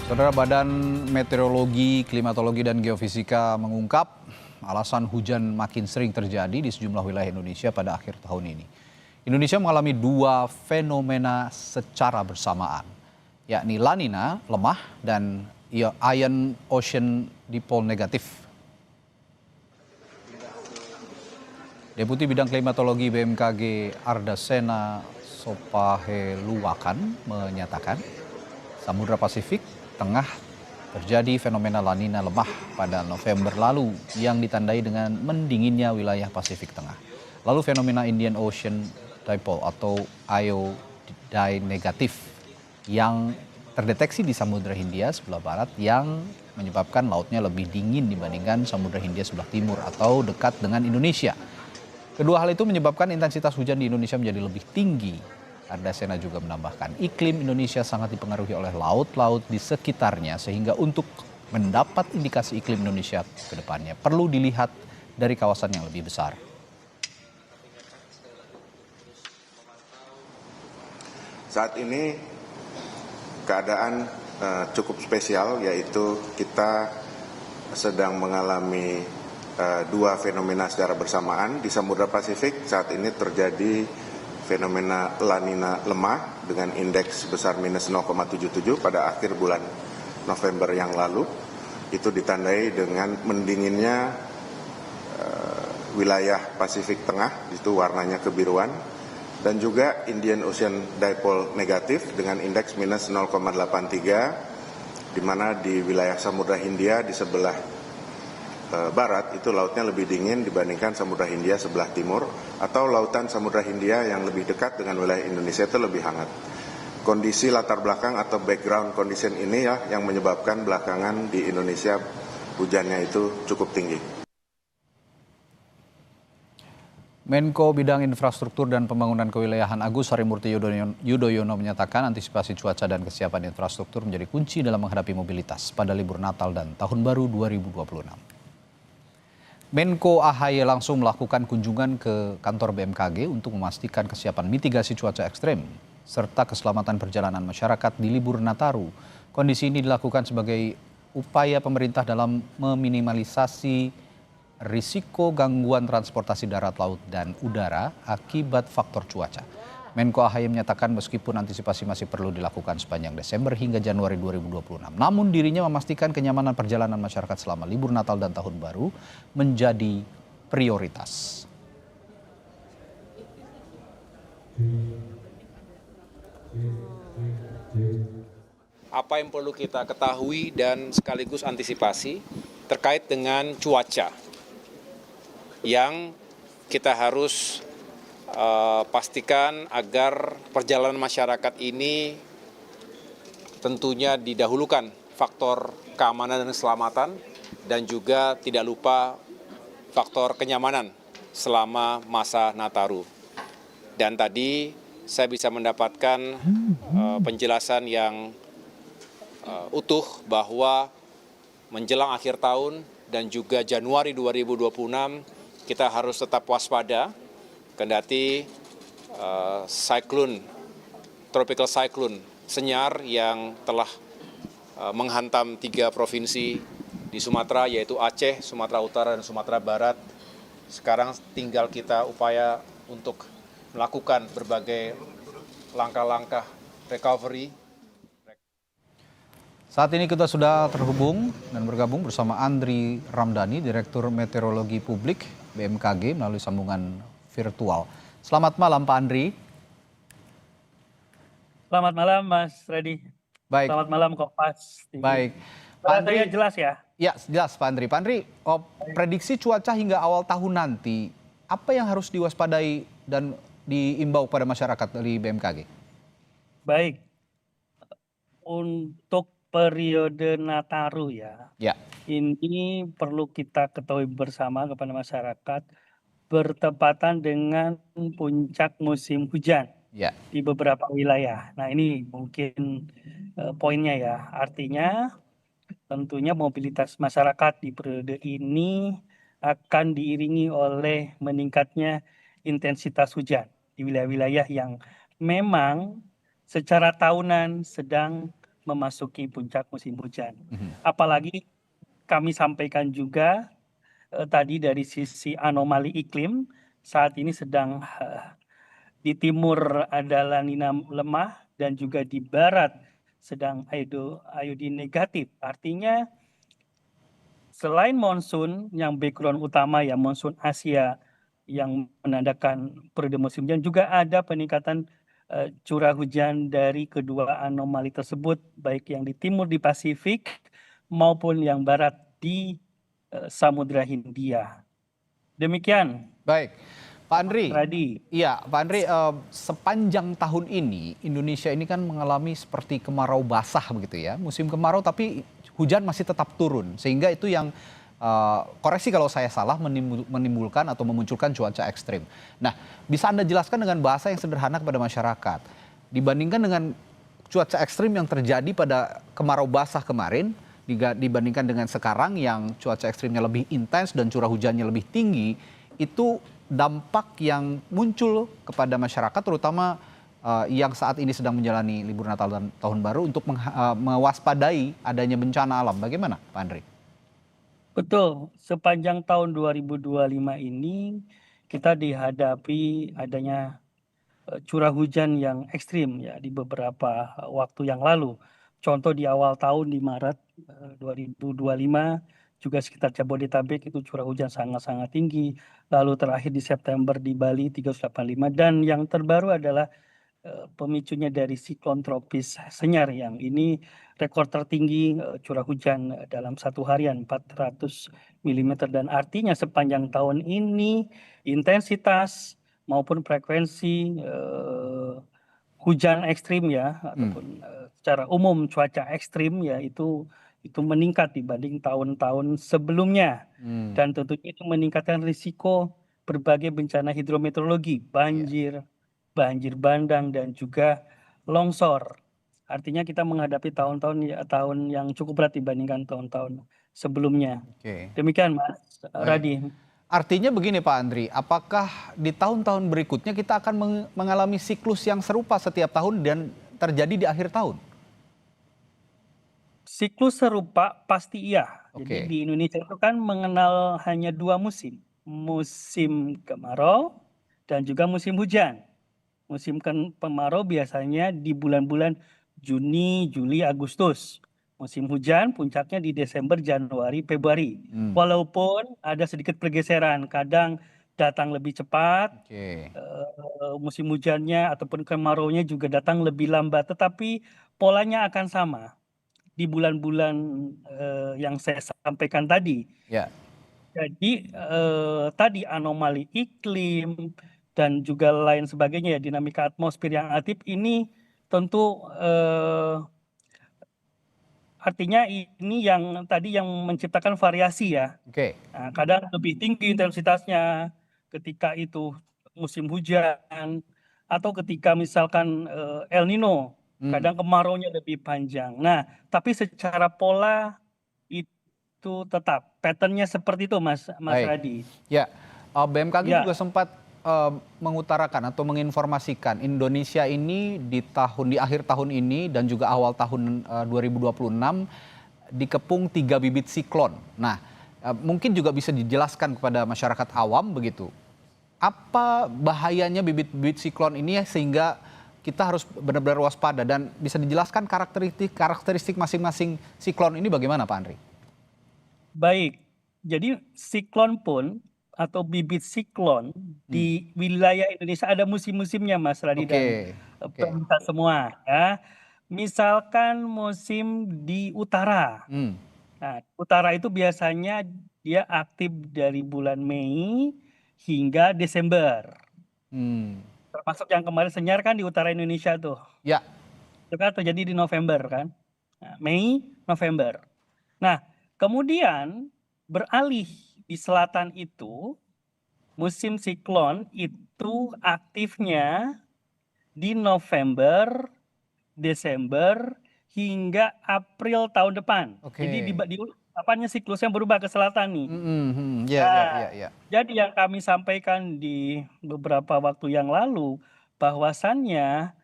Saudara, Badan Meteorologi, Klimatologi, dan Geofisika mengungkap alasan hujan makin sering terjadi di sejumlah wilayah Indonesia pada akhir tahun ini. Indonesia mengalami dua fenomena secara bersamaan, yakni La Nina lemah dan Ion Ocean Dipole negatif. Deputi Bidang Klimatologi BMKG Ardasena Sopaheluwakan menyatakan Samudra Pasifik Tengah terjadi fenomena La Nina lemah pada November lalu yang ditandai dengan mendinginnya wilayah Pasifik Tengah. Lalu fenomena Indian Ocean Dipole atau IOD negatif yang terdeteksi di Samudra Hindia sebelah barat yang menyebabkan lautnya lebih dingin dibandingkan Samudra Hindia sebelah timur atau dekat dengan Indonesia. Kedua hal itu menyebabkan intensitas hujan di Indonesia menjadi lebih tinggi. Ardasena juga menambahkan, iklim Indonesia sangat dipengaruhi oleh laut-laut di sekitarnya sehingga untuk mendapat indikasi iklim Indonesia ke depannya perlu dilihat dari kawasan yang lebih besar. Saat ini keadaan cukup spesial, yaitu kita sedang mengalami dua fenomena secara bersamaan. Di Samudra Pasifik saat ini terjadi fenomena La Nina lemah dengan indeks sebesar minus 0,77 pada akhir bulan November yang lalu. Itu ditandai dengan mendinginnya wilayah Pasifik Tengah, itu warnanya kebiruan, dan juga Indian Ocean Dipole negatif dengan indeks minus 0,83, di mana di wilayah Samudra Hindia di sebelah barat itu lautnya lebih dingin dibandingkan Samudra Hindia sebelah timur, atau lautan Samudra Hindia yang lebih dekat dengan wilayah Indonesia itu lebih hangat. Kondisi latar belakang atau background condition ini ya yang menyebabkan belakangan di Indonesia hujannya itu cukup tinggi. Menko Bidang Infrastruktur dan Pembangunan Kewilayahan Agus Harimurti Yudhoyono menyatakan antisipasi cuaca dan kesiapan infrastruktur menjadi kunci dalam menghadapi mobilitas pada libur Natal dan Tahun Baru 2026. Menko AHY langsung melakukan kunjungan ke kantor BMKG untuk memastikan kesiapan mitigasi cuaca ekstrem serta keselamatan perjalanan masyarakat di libur Nataru. Kondisi ini dilakukan sebagai upaya pemerintah dalam meminimalisasi risiko gangguan transportasi darat, laut, dan udara akibat faktor cuaca. Menko AHY menyatakan meskipun antisipasi masih perlu dilakukan sepanjang Desember hingga Januari 2026, namun dirinya memastikan kenyamanan perjalanan masyarakat selama libur Natal dan Tahun Baru menjadi prioritas. Apa yang perlu kita ketahui dan sekaligus antisipasi terkait dengan cuaca yang kita harus pastikan agar perjalanan masyarakat ini tentunya didahulukan faktor keamanan dan keselamatan, dan juga tidak lupa faktor kenyamanan selama masa Nataru. Dan tadi saya bisa mendapatkan penjelasan yang utuh bahwa menjelang akhir tahun dan juga Januari 2026 kita harus tetap waspada. Kendati tropical cyclone Senyar yang telah menghantam 3 provinsi di Sumatera, yaitu Aceh, Sumatera Utara, dan Sumatera Barat. Sekarang tinggal kita upaya untuk melakukan berbagai langkah-langkah recovery. Saat ini kita sudah terhubung dan bergabung bersama Andri Ramdhani, Direktur Meteorologi Publik BMKG melalui sambungan virtual. Selamat malam Pak Andri. Selamat malam Mas Redi. Baik. Selamat malam Kompas TV. Baik. Pak Andri, saya jelas ya? Ya jelas Pak Andri. Pak Andri, prediksi cuaca hingga awal tahun nanti, apa yang harus diwaspadai dan diimbau pada masyarakat dari BMKG? Baik, untuk periode Nataru ya, ini perlu kita ketahui bersama kepada masyarakat, bertepatan dengan puncak musim hujan di beberapa wilayah. Nah ini mungkin poinnya ya, artinya tentunya mobilitas masyarakat di periode ini akan diiringi oleh meningkatnya intensitas hujan di wilayah-wilayah yang memang secara tahunan sedang memasuki puncak musim hujan. Mhm. Apalagi kami sampaikan juga tadi dari sisi anomali iklim, saat ini sedang di timur ada La Nina lemah dan juga di barat sedang iodin negatif. Artinya selain monsun yang background utama ya monsun Asia yang menandakan periode musim hujan, juga ada peningkatan curah hujan dari kedua anomali tersebut, baik yang di timur di Pasifik maupun yang barat di Samudra Hindia. Demikian, Baik, Pak Mas Andri. Radi. Iya, Pak Andri, sepanjang tahun ini Indonesia ini kan mengalami seperti kemarau basah begitu ya, musim kemarau tapi hujan masih tetap turun, sehingga itu yang koreksi kalau saya salah menimbulkan atau memunculkan cuaca ekstrim. Nah, bisa Anda jelaskan dengan bahasa yang sederhana kepada masyarakat, dibandingkan dengan cuaca ekstrim yang terjadi pada kemarau basah kemarin, dibandingkan dengan sekarang yang cuaca ekstrimnya lebih intens dan curah hujannya lebih tinggi, itu dampak yang muncul kepada masyarakat terutama yang saat ini sedang menjalani libur Natal dan Tahun Baru untuk mewaspadai adanya bencana alam. Bagaimana, Pak Andri? Betul, sepanjang tahun 2025 ini kita dihadapi adanya curah hujan yang ekstrim ya di beberapa waktu yang lalu. Contoh di awal tahun di Maret 2025 juga sekitar Jabodetabek itu curah hujan sangat-sangat tinggi. Lalu terakhir di September di Bali 385 dan yang terbaru adalah pemicunya dari siklon tropis Senyar yang ini rekor tertinggi curah hujan dalam satu harian 400 mm dan artinya sepanjang tahun ini intensitas maupun frekuensi hujan ekstrim ya ataupun secara umum cuaca ekstrim ya itu meningkat dibanding tahun-tahun sebelumnya dan tentunya itu meningkatkan risiko berbagai bencana hidrometeorologi, banjir, banjir bandang dan juga longsor. Artinya kita menghadapi tahun yang cukup berat dibandingkan tahun-tahun sebelumnya. Oke. Demikian Mas Radi. Artinya begini Pak Andri, apakah di tahun-tahun berikutnya kita akan mengalami siklus yang serupa setiap tahun dan terjadi di akhir tahun? Siklus serupa pasti iya. Jadi Oke. di Indonesia itu kan mengenal hanya dua musim. Musim kemarau dan juga musim hujan. Musim kemarau biasanya di bulan-bulan Juni, Juli, Agustus. Musim hujan puncaknya di Desember, Januari, Februari. Walaupun ada sedikit pergeseran, kadang datang lebih cepat, Oke. musim hujannya ataupun kemaraunya juga datang lebih lambat, tetapi polanya akan sama di bulan-bulan yang saya sampaikan tadi. Ya. Jadi tadi anomali iklim dan juga lain sebagainya ya dinamika atmosfer yang aktif ini tentu artinya ini yang tadi yang menciptakan variasi ya. Oke. Nah, kadang lebih tinggi intensitasnya ketika itu musim hujan atau ketika misalkan El Nino, kadang kemaraunya lebih panjang. Nah, tapi secara pola itu tetap patternnya seperti itu Mas Baik. Radi. Ya, BMKG Ya. juga sempat mengutarakan atau menginformasikan Indonesia ini di akhir tahun ini dan juga awal tahun 2026 dikepung 3 bibit siklon. Nah, mungkin juga bisa dijelaskan kepada masyarakat awam begitu. Apa bahayanya bibit-bibit siklon ini ya, sehingga kita harus benar-benar waspada, dan bisa dijelaskan karakteristik masing-masing siklon ini bagaimana Pak Andri? Baik, jadi siklon pun atau bibit siklon di wilayah Indonesia ada musim-musimnya Mas Radi dan pemirsa semua ya. Misalkan musim di utara. Nah, utara itu biasanya dia aktif dari bulan Mei hingga Desember. Termasuk yang kemarin Senyar kan di utara Indonesia tuh. Ya. Itu kan terjadi di November kan. Nah, Mei, November. Nah, kemudian beralih di selatan itu, musim siklon itu aktifnya di November, Desember, hingga April tahun depan. Jadi siklusnya berubah ke selatan nih. Jadi yang kami sampaikan di beberapa waktu yang lalu, bahwasannya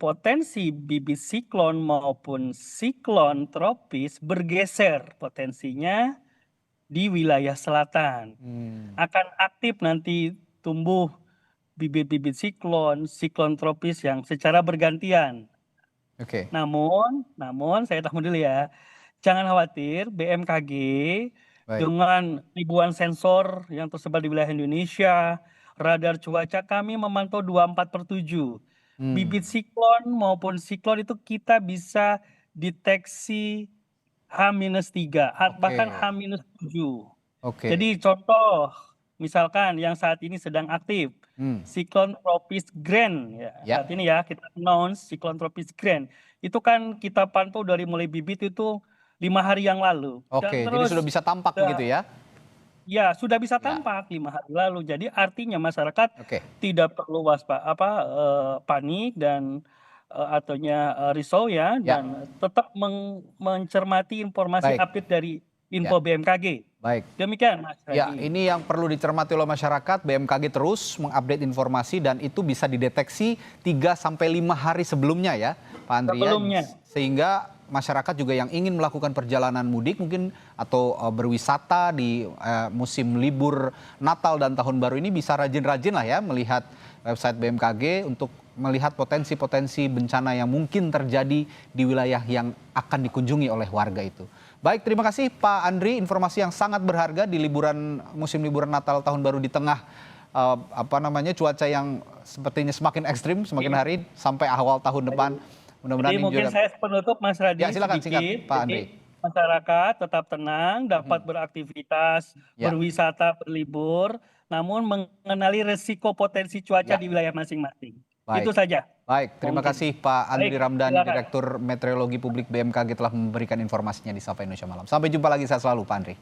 potensi bibit siklon maupun siklon tropis bergeser potensinya di wilayah selatan. Akan aktif nanti tumbuh bibit-bibit siklon, siklon tropis yang secara bergantian. Oke. Namun saya tahu dulu ya, jangan khawatir, BMKG Baik. dengan ribuan sensor yang tersebar di wilayah Indonesia, radar cuaca kami memantau 24/7. Bibit siklon maupun siklon itu kita bisa deteksi H-3, bahkan H-7. Oke. Jadi contoh, misalkan yang saat ini sedang aktif, siklon tropis Grand, ya, Ya. saat ini ya kita announce siklon tropis Grand. Itu kan kita pantau dari mulai bibit itu 5 hari yang lalu. Oke, Dan jadi sudah bisa tampak begitu ya? Ya, sudah bisa Ya. tampak 5 hari lalu. Jadi artinya masyarakat Oke. tidak perlu panik dan risau ya, Ya. dan tetap mencermati informasi Baik. update dari info BMKG. Baik. Demikian Mas Ya, Radi. ini yang perlu dicermati oleh masyarakat. BMKG terus mengupdate informasi dan itu bisa dideteksi 3-5 hari sebelumnya ya, Pak Andri. Sebelumnya. Sehingga masyarakat juga yang ingin melakukan perjalanan mudik mungkin atau berwisata di musim libur Natal dan Tahun Baru ini bisa rajin-rajin lah ya melihat website BMKG untuk melihat potensi-potensi bencana yang mungkin terjadi di wilayah yang akan dikunjungi oleh warga itu. Baik, terima kasih Pak Andri, informasi yang sangat berharga di musim liburan Natal Tahun Baru di tengah cuaca yang sepertinya semakin ekstrim semakin hari sampai awal tahun depan. Mudah-mudahan Jadi ini mungkin juga... saya penutup Mas Radi Ya, silakan sedikit. singkat, Pak Andri. Jadi masyarakat tetap tenang, dapat beraktivitas, Ya. berwisata, berlibur, namun mengenali resiko potensi cuaca Ya. di wilayah masing-masing. Baik. Itu saja. Baik, terima Mungkin. kasih Pak Andri Baik, Ramdan, silakan. Direktur Meteorologi Publik BMKG telah memberikan informasinya di Sapa Indonesia Malam. Sampai jumpa lagi, sehat selalu Pak Andri.